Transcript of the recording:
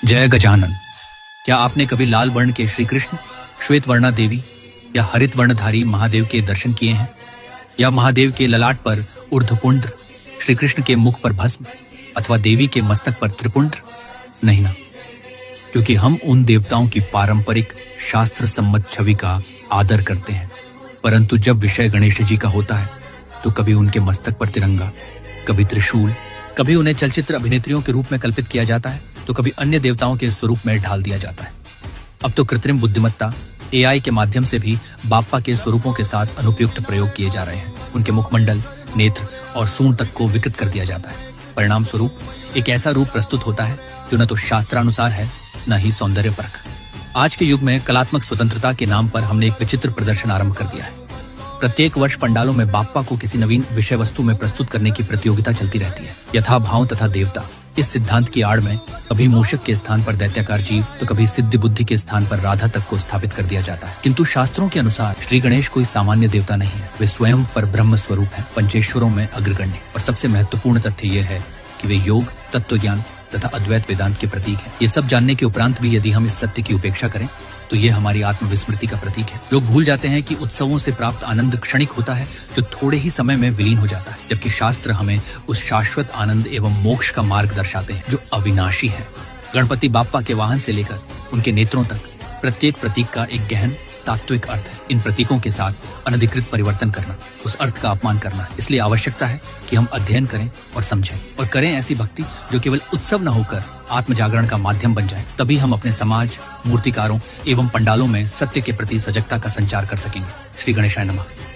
जय गजानन। क्या आपने कभी लाल वर्ण के श्री कृष्ण, श्वेत वर्णा देवी या हरित वर्णधारी महादेव के दर्शन किए हैं? या महादेव के ललाट पर ऊर्ध्वपुंड्र, श्री कृष्ण के मुख पर भस्म अथवा देवी के मस्तक पर त्रिपुंड्र? नहीं ना, क्योंकि हम उन देवताओं की पारंपरिक शास्त्र सम्मत छवि का आदर करते हैं, परंतु जब विषय गणेश जी का होता है तो कभी उनके मस्तक पर तिरंगा, कभी त्रिशूल, कभी उन्हें चलचित्र अभिनेत्रियों के रूप में कल्पित किया जाता है, तो कभी अन्य देवताओं के स्वरूप में ढाल दिया जाता है। अब तो कृत्रिम बुद्धिमत्ता एआई के माध्यम से भी बाप्पा के स्वरूपों के साथ अनुपयुक्त प्रयोग किए जा रहे हैं। उनके मुखमंडल, नेत्र और सूंड तक को विकृत कर दिया जाता है। परिणाम स्वरूप एक ऐसा रूप प्रस्तुत होता है जो न तो शास्त्रानुसार है, न ही सौंदर्य परख। आज के युग में कलात्मक स्वतंत्रता के नाम पर हमने एक विचित्र प्रदर्शन आरंभ कर दिया है। प्रत्येक वर्ष पंडालों में बाप्पा को किसी नवीन विषय वस्तु में प्रस्तुत करने की प्रतियोगिता चलती रहती है। यथा भाव तथा देवता, इस सिद्धांत की आड़ में कभी मूषक के स्थान पर दैत्याकार जीव तो कभी सिद्धि बुद्धि के स्थान पर राधा तक को स्थापित कर दिया जाता है। किंतु शास्त्रों के अनुसार श्री गणेश कोई सामान्य देवता नहीं है। वे स्वयं पर ब्रह्म स्वरूप है, पंचेश्वरों में अग्रगण्य। और सबसे महत्वपूर्ण तथ्य यह है कि वे योग, तत्व ज्ञान तथा अद्वैत वेदांत के प्रतीक है। ये सब जानने के उपरांत भी यदि हम इस सत्य की उपेक्षा करें तो ये हमारी आत्मविस्मृति का प्रतीक है। लोग भूल जाते हैं कि उत्सवों से प्राप्त आनंद क्षणिक होता है, जो थोड़े ही समय में विलीन हो जाता है, जबकि शास्त्र हमें उस शाश्वत आनंद एवं मोक्ष का मार्ग दर्शाते हैं जो अविनाशी है। गणपति बाप्पा के वाहन से लेकर उनके नेत्रों तक प्रत्येक प्रतीक का एक गहन तात्विक अर्थ है। इन प्रतीकों के साथ अनधिकृत परिवर्तन करना, उस अर्थ का अपमान करना है। इसलिए आवश्यकता है कि हम अध्ययन करें और समझें, और करें ऐसी भक्ति जो केवल उत्सव न होकर आत्म जागरण का माध्यम बन जाए। तभी हम अपने समाज, मूर्तिकारों एवं पंडालों में सत्य के प्रति सजगता का संचार कर सकेंगे। श्री गणेशाय नमः।